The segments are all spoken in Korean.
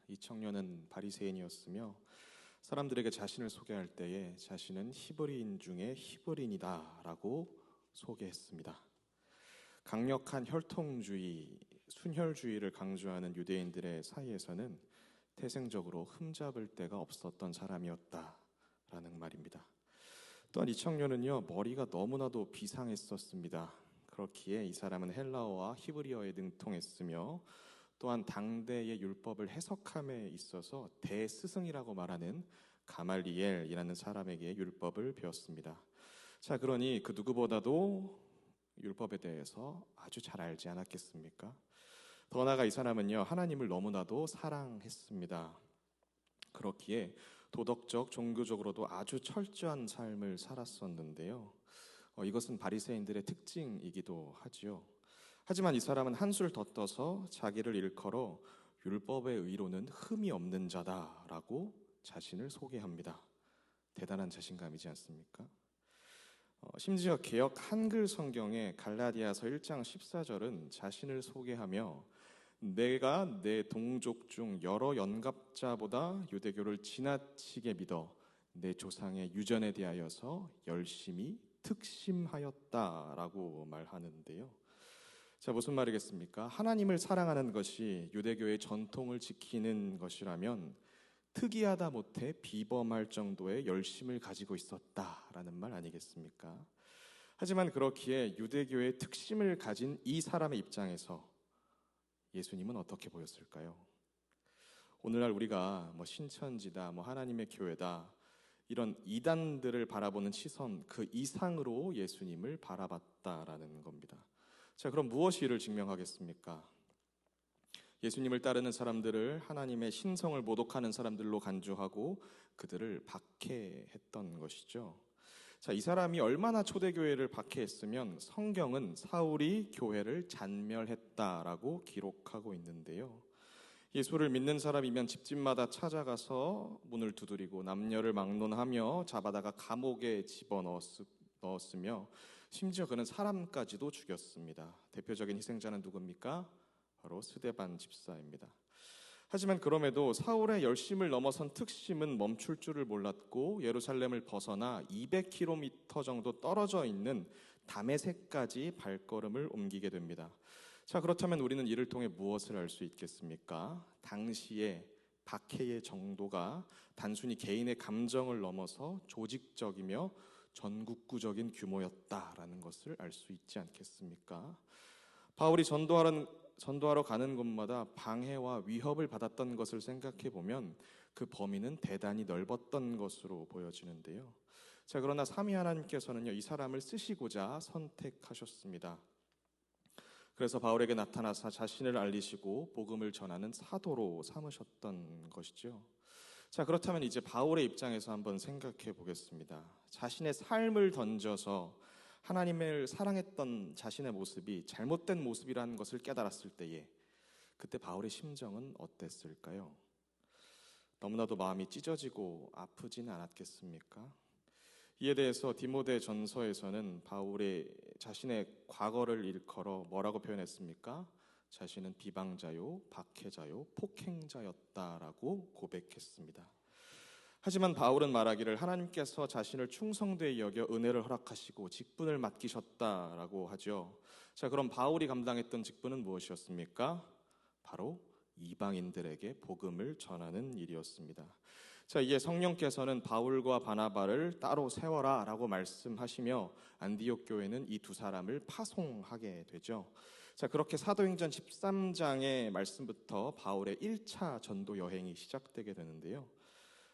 이 청년은 바리새인이었으며 사람들에게 자신을 소개할 때에 자신은 히브리인 중에 히브리인이다라고 소개했습니다. 강력한 혈통주의, 순혈주의를 강조하는 유대인들의 사이에서는 태생적으로 흠잡을 데가 없었던 사람이었다라는 말입니다. 또한 이 청년은요, 머리가 너무나도 비상했었습니다. 그렇기에 이 사람은 헬라어와 히브리어에 능통했으며 또한 당대의 율법을 해석함에 있어서 대스승이라고 말하는 가말리엘이라는 사람에게 율법을 배웠습니다. 자, 그러니 그 누구보다도 율법에 대해서 아주 잘 알지 않았겠습니까? 더 나아가 이 사람은요, 하나님을 너무나도 사랑했습니다. 그렇기에 도덕적, 종교적으로도 아주 철저한 삶을 살았었는데요. 이것은 바리새인들의 특징이기도 하지요. 하지만 이 사람은 한술 더 떠서 자기를 일컬어 율법의 의로는 흠이 없는 자다라고 자신을 소개합니다. 대단한 자신감이지 않습니까? 심지어 개역 한글 성경의 갈라디아서 1장 14절은 자신을 소개하며 내가 내 동족 중 여러 연갑자보다 유대교를 지나치게 믿어 내 조상의 유전에 대하여서 열심히 특심하였다라고 말하는데요. 자, 무슨 말이겠습니까? 하나님을 사랑하는 것이 유대교의 전통을 지키는 것이라면 특이하다 못해 비범할 정도의 열심을 가지고 있었다라는 말 아니겠습니까? 하지만 그렇기에 유대교의 특심을 가진 이 사람의 입장에서 예수님은 어떻게 보였을까요? 오늘날 우리가 신천지다, 하나님의 교회다, 이런 이단들을 바라보는 시선 그 이상으로 예수님을 바라봤다라는 겁니다. 자, 그럼 무엇이 이를 증명하겠습니까? 예수님을 따르는 사람들을 하나님의 신성을 모독하는 사람들로 간주하고 그들을 박해했던 것이죠. 자, 이 사람이 얼마나 초대교회를 박해했으면 성경은 사울이 교회를 잔멸했다라고 기록하고 있는데요. 예수를 믿는 사람이면 집집마다 찾아가서 문을 두드리고 남녀를 막론하며 잡아다가 감옥에 집어넣었으며 심지어 그는 사람까지도 죽였습니다. 대표적인 희생자는 누굽니까? 바로 스데반 집사입니다. 하지만 그럼에도 사울의 열심을 넘어선 특심은 멈출 줄을 몰랐고 예루살렘을 벗어나 200km 정도 떨어져 있는 다메섹까지 발걸음을 옮기게 됩니다. 자, 그렇다면 우리는 이를 통해 무엇을 알 수 있겠습니까? 당시의 박해의 정도가 단순히 개인의 감정을 넘어서 조직적이며 전국구적인 규모였다라는 것을 알 수 있지 않겠습니까? 바울이 전도하러 가는 곳마다 방해와 위협을 받았던 것을 생각해 보면 그 범위는 대단히 넓었던 것으로 보여지는데요. 자, 그러나 삼위 하나님께서는요, 이 사람을 쓰시고자 선택하셨습니다. 그래서 바울에게 나타나사 자신을 알리시고 복음을 전하는 사도로 삼으셨던 것이죠. 자, 그렇다면 이제 바울의 입장에서 한번 생각해 보겠습니다. 자신의 삶을 던져서 하나님을 사랑했던 자신의 모습이 잘못된 모습이라는 것을 깨달았을 때에 그때 바울의 심정은 어땠을까요? 너무나도 마음이 찢어지고 아프진 않았겠습니까? 이에 대해서 디모데 전서에서는 바울의 자신의 과거를 일컬어 뭐라고 표현했습니까? 자신은 비방자요, 박해자요, 폭행자였다라고 고백했습니다. 하지만 바울은 말하기를 하나님께서 자신을 충성되이 여겨 은혜를 허락하시고 직분을 맡기셨다라고 하죠. 자, 그럼 바울이 감당했던 직분은 무엇이었습니까? 바로 이방인들에게 복음을 전하는 일이었습니다. 자, 이에 성령께서는 바울과 바나바를 따로 세워라 라고 말씀하시며 안디옥 교회는 이 두 사람을 파송하게 되죠. 자, 그렇게 사도행전 13장의 말씀부터 바울의 1차 전도 여행이 시작되게 되는데요.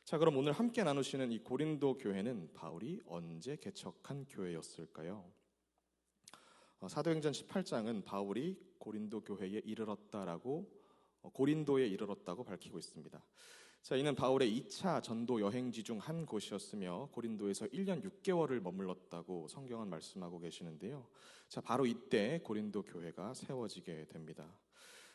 자, 그럼 오늘 함께 나누시는 이 고린도 교회는 바울이 언제 개척한 교회였을까요? 사도행전 18장은 바울이 고린도 교회에 고린도에 이르렀다고 밝히고 있습니다. 자, 이는 바울의 2차 전도 여행지 중 한 곳이었으며 고린도에서 1년 6개월을 머물렀다고 성경은 말씀하고 계시는데요. 자, 바로 이때 고린도 교회가 세워지게 됩니다.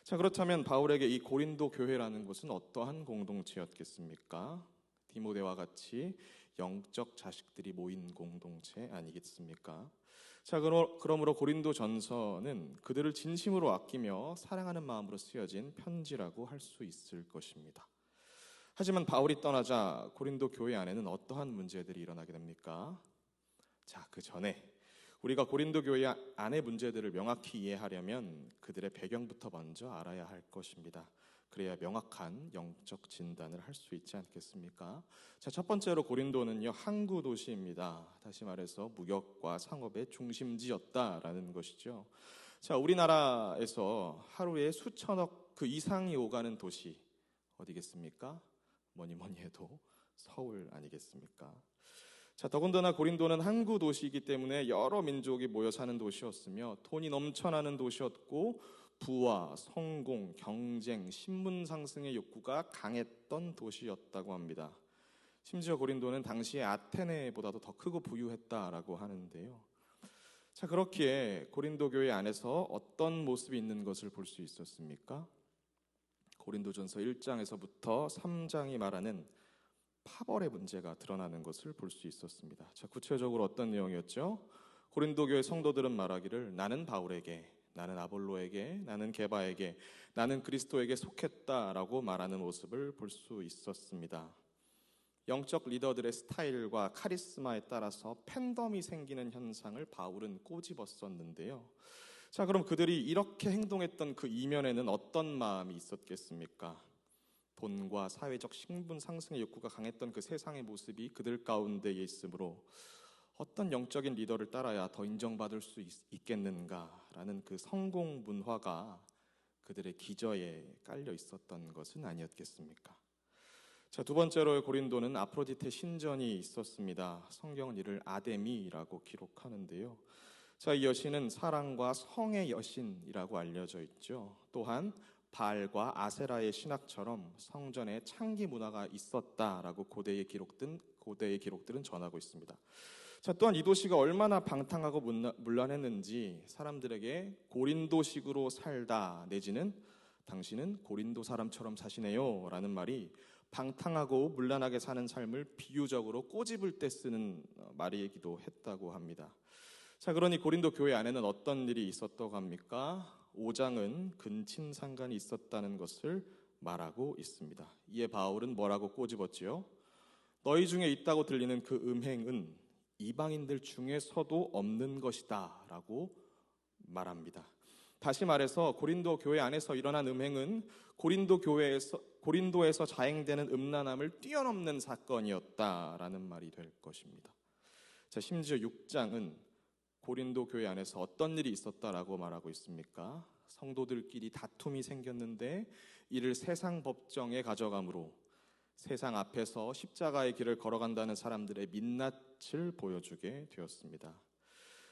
자, 그렇다면 바울에게 이 고린도 교회라는 곳은 어떠한 공동체였겠습니까? 디모데와 같이 영적 자식들이 모인 공동체 아니겠습니까? 자, 그러므로 고린도전서는 그들을 진심으로 아끼며 사랑하는 마음으로 쓰여진 편지라고 할 수 있을 것입니다. 하지만 바울이 떠나자 고린도 교회 안에는 어떠한 문제들이 일어나게 됩니까? 자, 그 전에 우리가 고린도 교회 안의 문제들을 명확히 이해하려면 그들의 배경부터 먼저 알아야 할 것입니다. 그래야 명확한 영적 진단을 할 수 있지 않겠습니까? 자, 첫 번째로 고린도는요, 항구 도시입니다. 다시 말해서 무역과 상업의 중심지였다라는 것이죠. 자, 우리나라에서 하루에 수천억 그 이상이 오가는 도시 어디겠습니까? 뭐니 해도 서울 아니겠습니까? 자, 더군다나 고린도는 항구 도시이기 때문에 여러 민족이 모여 사는 도시였으며 돈이 넘쳐나는 도시였고 부와 성공, 경쟁, 신분 상승의 욕구가 강했던 도시였다고 합니다. 심지어 고린도는 당시에 아테네보다도 더 크고 부유했다라고 하는데요. 자, 그렇기에 고린도 교회 안에서 어떤 모습이 있는 것을 볼 수 있었습니까? 고린도전서 1장에서부터 3장이 말하는 파벌의 문제가 드러나는 것을 볼 수 있었습니다. 자, 구체적으로 어떤 내용이었죠? 고린도 교회 성도들은 말하기를 나는 바울에게, 나는 아볼로에게, 나는 게바에게, 나는 그리스도에게 속했다라고 말하는 모습을 볼 수 있었습니다. 영적 리더들의 스타일과 카리스마에 따라서 팬덤이 생기는 현상을 바울은 꼬집었었는데요. 자, 그럼 그들이 이렇게 행동했던 그 이면에는 어떤 마음이 있었겠습니까? 돈과 사회적 신분 상승의 욕구가 강했던 그 세상의 모습이 그들 가운데에 있으므로 어떤 영적인 리더를 따라야 더 인정받을 수 있겠는가라는 그 성공 문화가 그들의 기저에 깔려 있었던 것은 아니었겠습니까? 자, 두 번째로 고린도는 아프로디테 신전이 있었습니다. 성경은 이를 아데미라고 기록하는데요. 자, 이 여신은 사랑과 성의 여신이라고 알려져 있죠. 또한 바알과 아세라의 신학처럼 성전에 창기 문화가 있었다라고 고대의 기록들은 전하고 있습니다. 자, 또한 이 도시가 얼마나 방탕하고 문란했는지 사람들에게 고린도식으로 살다 내지는 당신은 고린도 사람처럼 사시네요 라는 말이 방탕하고 문란하게 사는 삶을 비유적으로 꼬집을 때 쓰는 말이기도 했다고 합니다. 자, 그러니 고린도 교회 안에는 어떤 일이 있었다고 합니까? 5장은 근친상간이 있었다는 것을 말하고 있습니다. 이에 바울은 뭐라고 꼬집었지요? 너희 중에 있다고 들리는 그 음행은 이방인들 중에서도 없는 것이다 라고 말합니다. 다시 말해서 고린도 교회 안에서 일어난 음행은 고린도에서 자행되는 음란함을 뛰어넘는 사건이었다라는 말이 될 것입니다. 자, 심지어 6장은 고린도 교회 안에서 어떤 일이 있었다라고 말하고 있습니까? 성도들끼리 다툼이 생겼는데 이를 세상 법정에 가져감으로 세상 앞에서 십자가의 길을 걸어간다는 사람들의 민낯을 보여주게 되었습니다.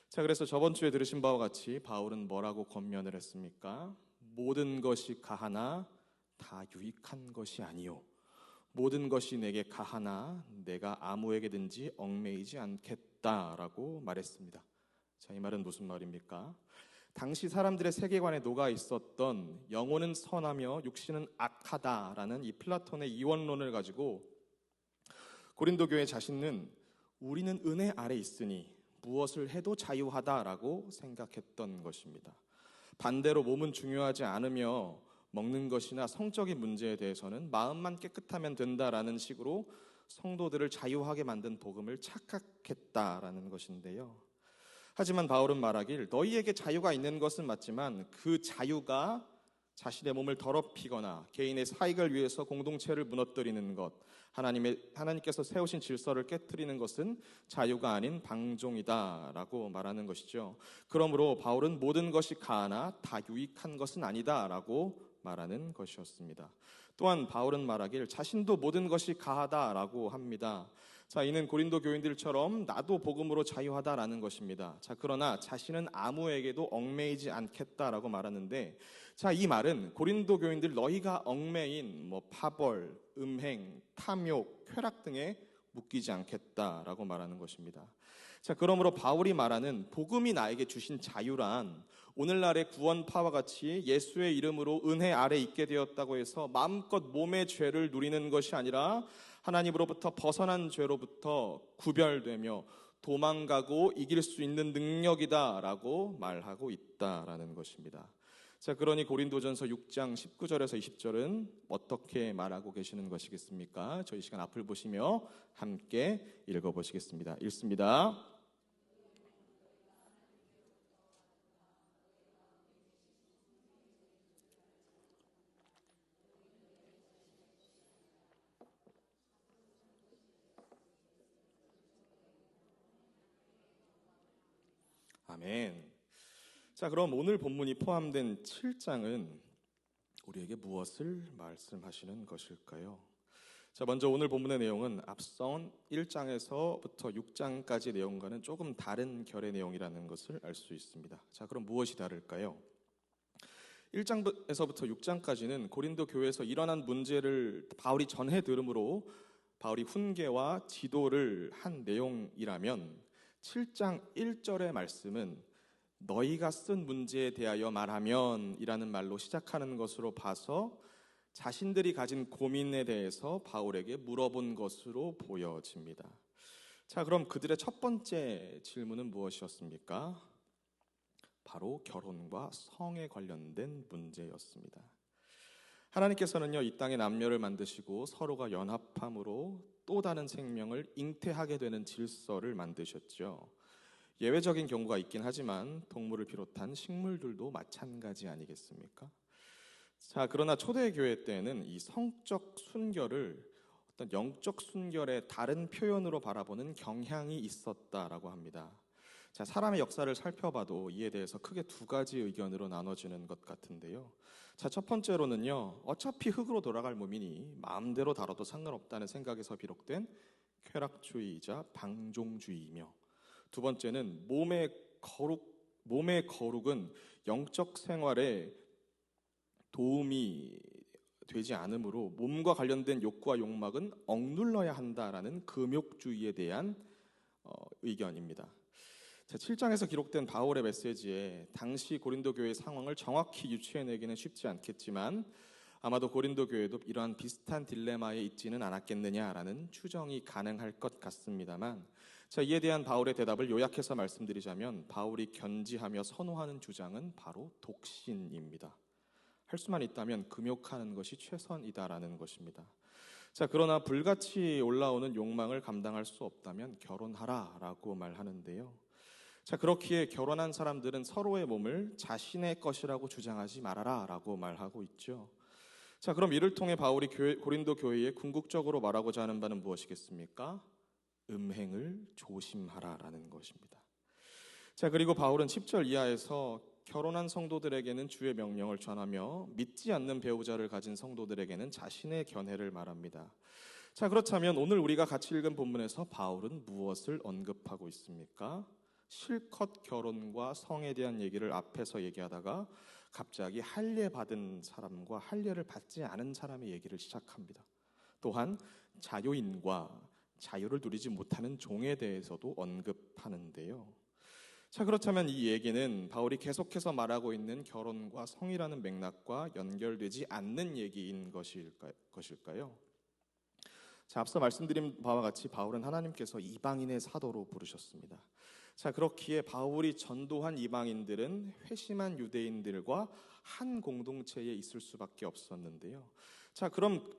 자, 그래서 저번 주에 들으신 바와 같이 바울은 뭐라고 권면을 했습니까? 모든 것이 가하나 다 유익한 것이 아니요, 모든 것이 내게 가하나 내가 아무에게든지 얽매이지 않겠다라고 말했습니다. 자, 이 말은 무슨 말입니까? 당시 사람들의 세계관에 녹아 있었던 영혼은 선하며 육신은 악하다라는 이 플라톤의 이원론을 가지고 고린도 교회 자신은 우리는 은혜 아래 있으니 무엇을 해도 자유하다라고 생각했던 것입니다. 반대로 몸은 중요하지 않으며 먹는 것이나 성적인 문제에 대해서는 마음만 깨끗하면 된다라는 식으로 성도들을 자유하게 만든 복음을 착각했다라는 것인데요. 하지만 바울은 말하길 너희에게 자유가 있는 것은 맞지만 그 자유가 자신의 몸을 더럽히거나 개인의 사익을 위해서 공동체를 무너뜨리는 것, 하나님께서 세우신 질서를 깨트리는 것은 자유가 아닌 방종이다라고 말하는 것이죠. 그러므로 바울은 모든 것이 가하나 다 유익한 것은 아니다라고 말하는 것이었습니다. 또한 바울은 말하길 자신도 모든 것이 가하다라고 합니다. 자, 이는 고린도 교인들처럼 나도 복음으로 자유하다라는 것입니다. 자, 그러나 자신은 아무에게도 얽매이지 않겠다라고 말하는데, 자, 이 말은 고린도 교인들 너희가 얽매인 파벌, 음행, 탐욕, 쾌락 등에 묶이지 않겠다라고 말하는 것입니다. 자, 그러므로 바울이 말하는 복음이 나에게 주신 자유란 오늘날의 구원파와 같이 예수의 이름으로 은혜 아래 있게 되었다고 해서 마음껏 몸의 죄를 누리는 것이 아니라 하나님으로부터 벗어난 죄로부터 구별되며 도망가고 이길 수 있는 능력이다라고 말하고 있다라는 것입니다. 자, 그러니 고린도전서 6장 19절에서 20절은 어떻게 말하고 계시는 것이겠습니까? 저희 시간 앞을 보시며 함께 읽어보시겠습니다. 읽습니다. 아멘. 자, 그럼 오늘 본문이 포함된 7장은 우리에게 무엇을 말씀하시는 것일까요? 자, 먼저 오늘 본문의 내용은 앞선 1장에서부터 6장까지 내용과는 조금 다른 결의 내용이라는 것을 알 수 있습니다. 자, 그럼 무엇이 다를까요? 1장에서부터 6장까지는 고린도 교회에서 일어난 문제를 바울이 전해 들음으로 바울이 훈계와 지도를 한 내용이라면 7장 1절의 말씀은 너희가 쓴 문제에 대하여 말하면 이라는 말로 시작하는 것으로 봐서 자신들이 가진 고민에 대해서 바울에게 물어본 것으로 보여집니다. 자, 그럼 그들의 첫 번째 질문은 무엇이었습니까? 바로 결혼과 성에 관련된 문제였습니다. 하나님께서는요, 이 땅에 남녀를 만드시고 서로가 연합함으로 또 다른 생명을 잉태하게 되는 질서를 만드셨죠. 예외적인 경우가 있긴 하지만 동물을 비롯한 식물들도 마찬가지 아니겠습니까? 자, 그러나 초대교회 때에는 이 성적 순결을 어떤 영적 순결의 다른 표현으로 바라보는 경향이 있었다라고 합니다. 자, 사람의 역사를 살펴봐도 이에 대해서 크게 두 가지 의견으로 나눠지는 것 같은데요. 자, 첫 번째로는요, 어차피 흙으로 돌아갈 몸이니 마음대로 다뤄도 상관없다는 생각에서 비롯된 쾌락주의이자 방종주의이며, 두 번째는 몸의 거룩은 영적 생활에 도움이 되지 않으므로 몸과 관련된 욕구와 욕망은 억눌러야 한다라는 금욕주의에 대한 의견입니다. 자, 7장에서 기록된 바울의 메시지에 당시 고린도 교회의 상황을 정확히 유추해내기는 쉽지 않겠지만 아마도 고린도 교회도 이러한 비슷한 딜레마에 있지는 않았겠느냐라는 추정이 가능할 것 같습니다만, 자, 이에 대한 바울의 대답을 요약해서 말씀드리자면 바울이 견지하며 선호하는 주장은 바로 독신입니다. 할 수만 있다면 금욕하는 것이 최선이다라는 것입니다. 자, 그러나 불같이 올라오는 욕망을 감당할 수 없다면 결혼하라라고 말하는데요. 자, 그렇기에 결혼한 사람들은 서로의 몸을 자신의 것이라고 주장하지 말아라라고 말하고 있죠. 자, 그럼 이를 통해 바울이 고린도 교회에 궁극적으로 말하고자 하는 바는 무엇이겠습니까? 음행을 조심하라라는 것입니다. 자, 그리고 바울은 10절 이하에서 결혼한 성도들에게는 주의 명령을 전하며 믿지 않는 배우자를 가진 성도들에게는 자신의 견해를 말합니다. 자, 그렇다면 오늘 우리가 같이 읽은 본문에서 바울은 무엇을 언급하고 있습니까? 실컷 결혼과 성에 대한 얘기를 앞에서 얘기하다가 갑자기 할례 받은 사람과 할례를 받지 않은 사람의 얘기를 시작합니다. 또한 자유인과 자유를 누리지 못하는 종에 대해서도 언급하는데요. 자, 그렇다면 이 얘기는 바울이 계속해서 말하고 있는 결혼과 성이라는 맥락과 연결되지 않는 얘기인 것일까요? 자, 앞서 말씀드린 바와 같이 바울은 하나님께서 이방인의 사도로 부르셨습니다. 자, 그렇기에 바울이 전도한 이방인들은 회심한 유대인들과 한 공동체에 있을 수밖에 없었는데요. 자, 그럼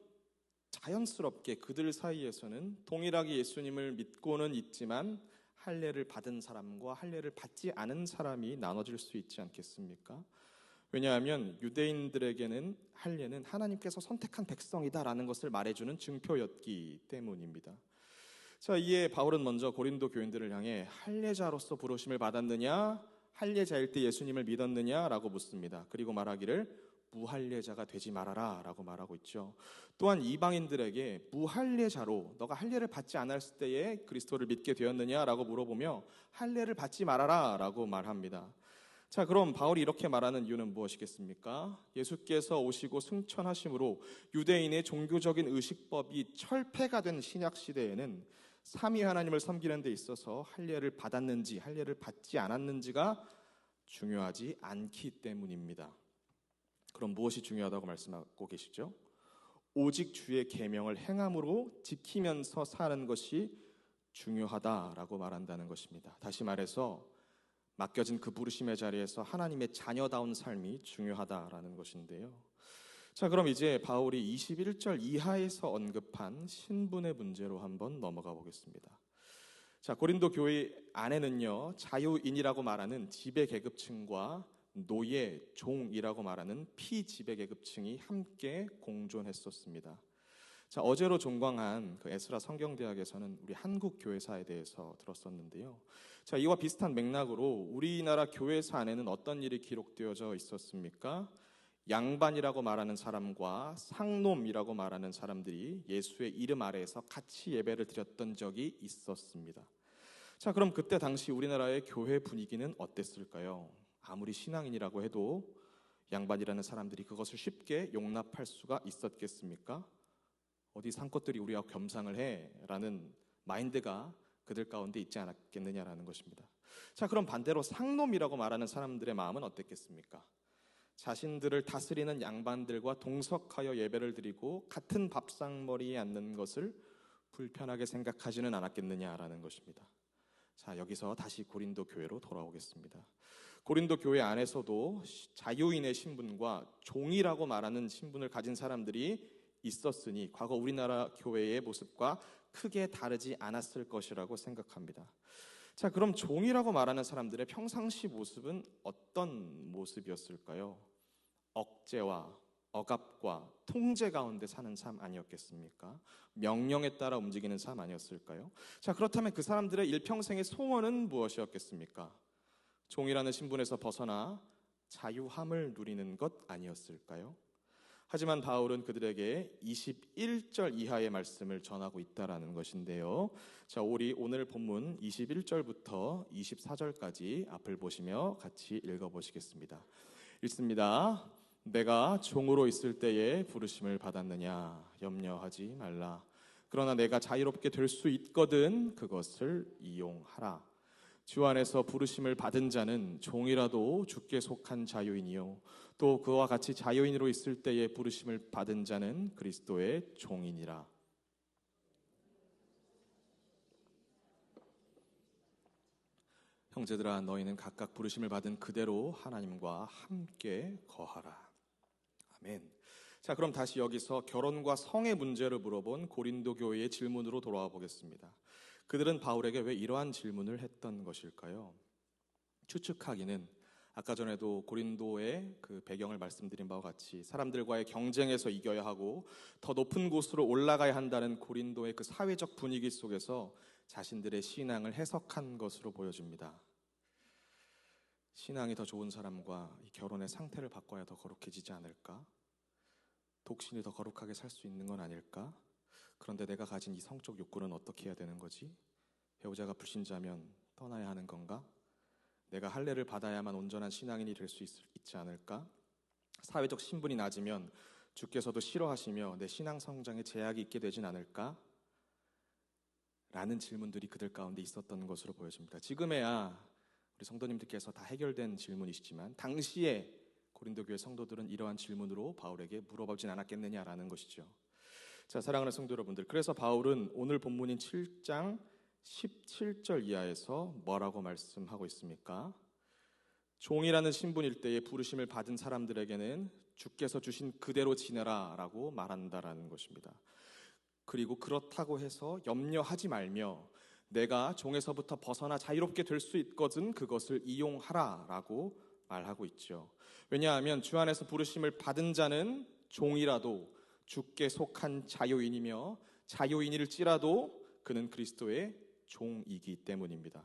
자연스럽게 그들 사이에서는 동일하게 예수님을 믿고는 있지만 할례를 받은 사람과 할례를 받지 않은 사람이 나눠질 수 있지 않겠습니까? 왜냐하면 유대인들에게는 할례는 하나님께서 선택한 백성이다라는 것을 말해주는 증표였기 때문입니다. 자, 이에 바울은 먼저 고린도 교인들을 향해 할례자로서 부르심을 받았느냐, 할례자일 때 예수님을 믿었느냐라고 묻습니다. 그리고 말하기를 무할례자가 되지 말아라 라고 말하고 있죠. 또한 이방인들에게 무할례자로 너가 할례를 받지 않았을 때에 그리스도를 믿게 되었느냐라고 물어보며 할례를 받지 말아라 라고 말합니다. 자, 그럼 바울이 이렇게 말하는 이유는 무엇이겠습니까? 예수께서 오시고 승천하심으로 유대인의 종교적인 의식법이 철폐가 된 신약 시대에는 삼위 하나님을 섬기는 데 있어서 할례를 받았는지 할례를 받지 않았는지가 중요하지 않기 때문입니다. 그럼 무엇이 중요하다고 말씀하고 계시죠? 오직 주의 계명을 행함으로 지키면서 사는 것이 중요하다라고 말한다는 것입니다. 다시 말해서 맡겨진 그 부르심의 자리에서 하나님의 자녀다운 삶이 중요하다라는 것인데요. 자, 그럼 이제 바울이 21절 이하에서 언급한 신분의 문제로 한번 넘어가 보겠습니다. 자, 고린도 교회 안에는요, 자유인이라고 말하는 지배 계급층과 노예, 종이라고 말하는 피지배 계급층이 함께 공존했었습니다. 자, 어제로 종강한 그 에스라 성경대학에서는 우리 한국 교회사에 대해서 들었었는데요. 자, 이와 비슷한 맥락으로 우리나라 교회사 안에는 어떤 일이 기록되어져 있었습니까? 양반이라고 말하는 사람과 상놈이라고 말하는 사람들이 예수의 이름 아래에서 같이 예배를 드렸던 적이 있었습니다. 자, 그럼 그때 당시 우리나라의 교회 분위기는 어땠을까요? 아무리 신앙인이라고 해도 양반이라는 사람들이 그것을 쉽게 용납할 수가 있었겠습니까? 어디 산것들이 우리와 겸상을 해 라는 마인드가 그들 가운데 있지 않았겠느냐라는 것입니다. 자, 그럼 반대로 상놈이라고 말하는 사람들의 마음은 어땠겠습니까? 자신들을 다스리는 양반들과 동석하여 예배를 드리고 같은 밥상머리에 앉는 것을 불편하게 생각하지는 않았겠느냐라는 것입니다. 자, 여기서 다시 고린도 교회로 돌아오겠습니다. 고린도 교회 안에서도 자유인의 신분과 종이라고 말하는 신분을 가진 사람들이 있었으니 과거 우리나라 교회의 모습과 크게 다르지 않았을 것이라고 생각합니다. 자, 그럼 종이라고 말하는 사람들의 평상시 모습은 어떤 모습이었을까요? 억제와 억압과 통제 가운데 사는 삶 아니었겠습니까? 명령에 따라 움직이는 삶 아니었을까요? 자, 그렇다면 그 사람들의 일평생의 소원은 무엇이었겠습니까? 종이라는 신분에서 벗어나 자유함을 누리는 것 아니었을까요? 하지만 바울은 그들에게 21절 이하의 말씀을 전하고 있다라는 것인데요. 자, 우리 오늘 본문 21절부터 24절까지 앞을 보시며 같이 읽어보시겠습니다. 읽습니다. 내가 종으로 있을 때에 부르심을 받았느냐? 염려하지 말라. 그러나 내가 자유롭게 될 수 있거든 그것을 이용하라. 주 안에서 부르심을 받은 자는 종이라도 주께 속한 자유인이요 또 그와 같이 자유인으로 있을 때에 부르심을 받은 자는 그리스도의 종이니라. 형제들아, 너희는 각각 부르심을 받은 그대로 하나님과 함께 거하라. 아멘. 자, 그럼 다시 여기서 결혼과 성의 문제를 물어본 고린도 교회의 질문으로 돌아와 보겠습니다. 그들은 바울에게 왜 이러한 질문을 했던 것일까요? 추측하기는 아까 전에도 고린도의 그 배경을 말씀드린 바와 같이 사람들과의 경쟁에서 이겨야 하고 더 높은 곳으로 올라가야 한다는 고린도의 그 사회적 분위기 속에서 자신들의 신앙을 해석한 것으로 보여집니다. 신앙이 더 좋은 사람과 이 결혼의 상태를 바꿔야 더 거룩해지지 않을까? 독신이 더 거룩하게 살 수 있는 건 아닐까? 그런데 내가 가진 이 성적 욕구는 어떻게 해야 되는 거지? 배우자가 불신자면 떠나야 하는 건가? 내가 할례를 받아야만 온전한 신앙인이 될 수 있지 않을까? 사회적 신분이 낮으면 주께서도 싫어하시며 내 신앙 성장에 제약이 있게 되진 않을까? 라는 질문들이 그들 가운데 있었던 것으로 보여집니다. 지금에야 우리 성도님들께서 다 해결된 질문이시지만 당시에 고린도 교회 성도들은 이러한 질문으로 바울에게 물어보진 않았겠느냐라는 것이죠. 자, 사랑하는 성도 여러분들, 그래서 바울은 오늘 본문인 7장 17절 이하에서 뭐라고 말씀하고 있습니까? 종이라는 신분일 때에 부르심을 받은 사람들에게는 주께서 주신 그대로 지내라 라고 말한다라는 것입니다. 그리고 그렇다고 해서 염려하지 말며 내가 종에서부터 벗어나 자유롭게 될 수 있거든 그것을 이용하라 라고 말하고 있죠. 왜냐하면 주 안에서 부르심을 받은 자는 종이라도 주께 속한 자유인이며 자유인일지라도 그는 그리스도의 종이기 때문입니다.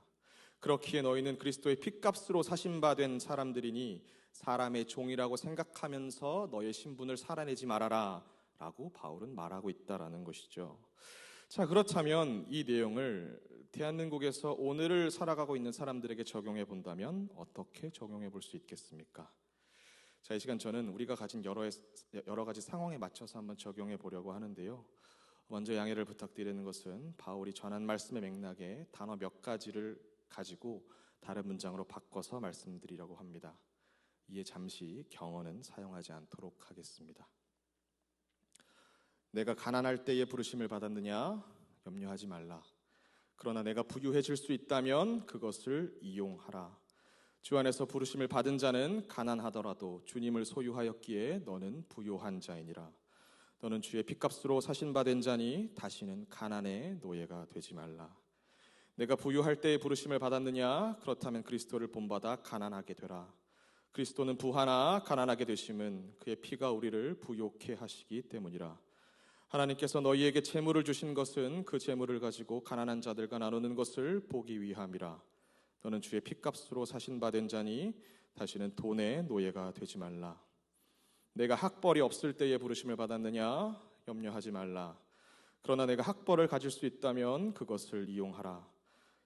그렇기에 너희는 그리스도의 핏값으로 사신바된 사람들이니 사람의 종이라고 생각하면서 너의 신분을 살아내지 말아라 라고 바울은 말하고 있다라는 것이죠. 자, 그렇다면 이 내용을 대한민국에서 오늘을 살아가고 있는 사람들에게 적용해 본다면 어떻게 적용해 볼 수 있겠습니까? 자, 이 시간 저는 우리가 가진 여러 가지 상황에 맞춰서 한번 적용해 보려고 하는데요. 먼저 양해를 부탁드리는 것은 바울이 전한 말씀의 맥락에 단어 몇 가지를 가지고 다른 문장으로 바꿔서 말씀드리려고 합니다. 이에 잠시 경어는 사용하지 않도록 하겠습니다. 내가 가난할 때에 부르심을 받았느냐? 염려하지 말라. 그러나 내가 부유해질 수 있다면 그것을 이용하라. 주 안에서 부르심을 받은 자는 가난하더라도 주님을 소유하였기에 너는 부유한 자이니라. 너는 주의 핏값으로 사신 바 된 자니 다시는 가난의 노예가 되지 말라. 내가 부유할 때에 부르심을 받았느냐? 그렇다면 그리스도를 본받아 가난하게 되라. 그리스도는 부하나 가난하게 되심은 그의 피가 우리를 부욕해 하시기 때문이라. 하나님께서 너희에게 재물을 주신 것은 그 재물을 가지고 가난한 자들과 나누는 것을 보기 위함이라. 너는 주의 핏값으로 사신 바 된 자니 다시는 돈의 노예가 되지 말라. 내가 학벌이 없을 때에 부르심을 받았느냐? 염려하지 말라. 그러나 내가 학벌을 가질 수 있다면 그것을 이용하라.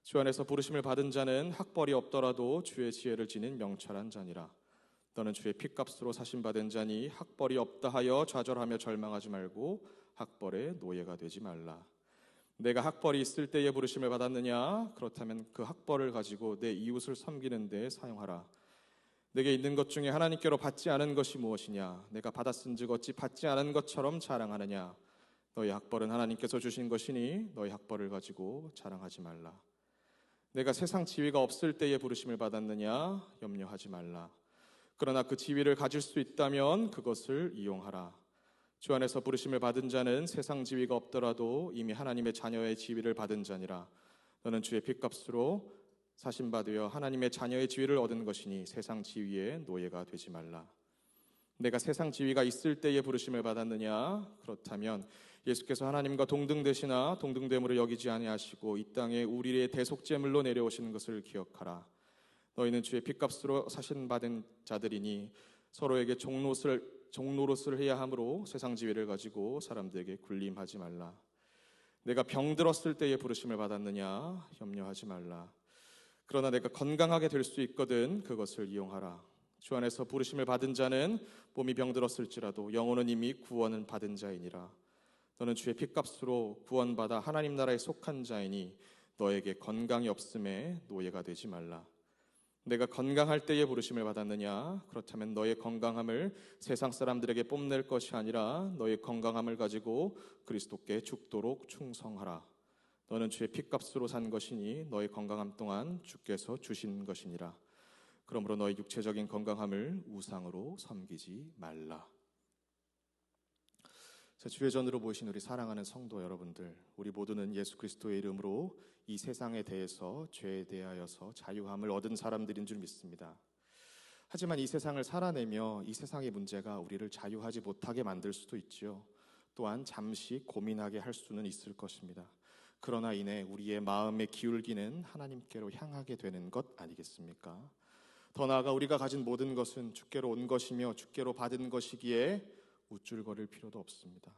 주 안에서 부르심을 받은 자는 학벌이 없더라도 주의 지혜를 지닌 명철한 자니라. 너는 주의 핏값으로 사신 바 된 자니 학벌이 없다 하여 좌절하며 절망하지 말고 학벌의 노예가 되지 말라. 내가 학벌이 있을 때에 부르심을 받았느냐? 그렇다면 그 학벌을 가지고 내 이웃을 섬기는 데 사용하라. 내게 있는 것 중에 하나님께로 받지 않은 것이 무엇이냐? 내가 받았은즉 어찌 받지 않은 것처럼 자랑하느냐? 너희 학벌은 하나님께서 주신 것이니 너희 학벌을 가지고 자랑하지 말라. 내가 세상 지위가 없을 때에 부르심을 받았느냐? 염려하지 말라. 그러나 그 지위를 가질 수 있다면 그것을 이용하라. 주 안에서 부르심을 받은 자는 세상 지위가 없더라도 이미 하나님의 자녀의 지위를 받은 자니라. 너는 주의 핏값으로 사신 바 되어 하나님의 자녀의 지위를 얻은 것이니 세상 지위의 노예가 되지 말라. 내가 세상 지위가 있을 때에 부르심을 받았느냐? 그렇다면 예수께서 하나님과 동등되시나 동등됨으로 여기지 아니하시고 이 땅에 우리의 대속제물로 내려오시는 것을 기억하라. 너희는 주의 핏값으로 사신 받은 자들이니 서로에게 종노릇을 해야 하므로 세상 지위를 가지고 사람들에게 군림하지 말라. 내가 병들었을 때에 부르심을 받았느냐? 염려하지 말라. 그러나 내가 건강하게 될 수 있거든 그것을 이용하라. 주 안에서 부르심을 받은 자는 몸이 병들었을지라도 영혼은 이미 구원을 받은 자이니라. 너는 주의 핏값으로 구원받아 하나님 나라에 속한 자이니 너에게 건강이 없음에 노예가 되지 말라. 내가 건강할 때에 부르심을 받았느냐? 그렇다면 너의 건강함을 세상 사람들에게 뽐낼 것이 아니라 너의 건강함을 가지고 그리스도께 죽도록 충성하라. 너는 주의 핏값으로 산 것이니 너의 건강함 또한 주께서 주신 것이니라. 그러므로 너의 육체적인 건강함을 우상으로 섬기지 말라. 주의 전으로 모이신 우리 사랑하는 성도 여러분들, 우리 모두는 예수 그리스도의 이름으로 이 세상에 대해서 죄에 대하여서 자유함을 얻은 사람들인 줄 믿습니다. 하지만 이 세상을 살아내며 이 세상의 문제가 우리를 자유하지 못하게 만들 수도 있지요. 또한 잠시 고민하게 할 수는 있을 것입니다. 그러나 이내 우리의 마음의 기울기는 하나님께로 향하게 되는 것 아니겠습니까? 더 나아가 우리가 가진 모든 것은 주께로 온 것이며 주께로 받은 것이기에 우쭐거릴 필요도 없습니다.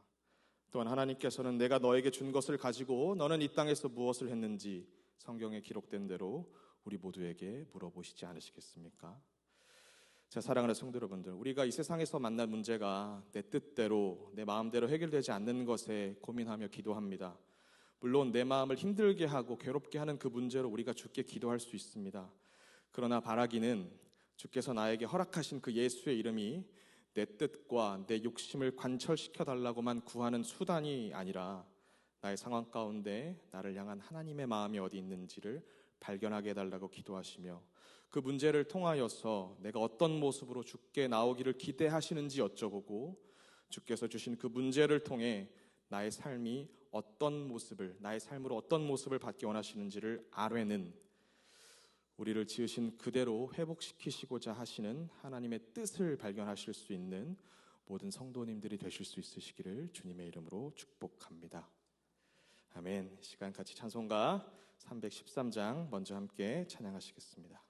또한 하나님께서는 내가 너에게 준 것을 가지고 너는 이 땅에서 무엇을 했는지 성경에 기록된 대로 우리 모두에게 물어보시지 않으시겠습니까? 제 사랑하는 성도 여러분들, 우리가 이 세상에서 만날 문제가 내 뜻대로 내 마음대로 해결되지 않는 것에 고민하며 기도합니다. 물론 내 마음을 힘들게 하고 괴롭게 하는 그 문제로 우리가 주께 기도할 수 있습니다. 그러나 바라기는 주께서 나에게 허락하신 그 예수의 이름이 내 뜻과 내 욕심을 관철시켜 달라고만 구하는 수단이 아니라 나의 상황 가운데 나를 향한 하나님의 마음이 어디 있는지를 발견하게 해달라고 기도하시며 그 문제를 통하여서 내가 어떤 모습으로 주께 나오기를 기대하시는지 여쭤보고 주께서 주신 그 문제를 통해 나의 삶이 나의 삶으로 어떤 모습을 받기 원하시는지를 아뢰는, 우리를 지으신 그대로 회복시키시고자 하시는 하나님의 뜻을 발견하실 수 있는 모든 성도님들이 되실 수 있으시기를 주님의 이름으로 축복합니다. 아멘. 시간 같이 찬송가 313장 먼저 함께 찬양하시겠습니다.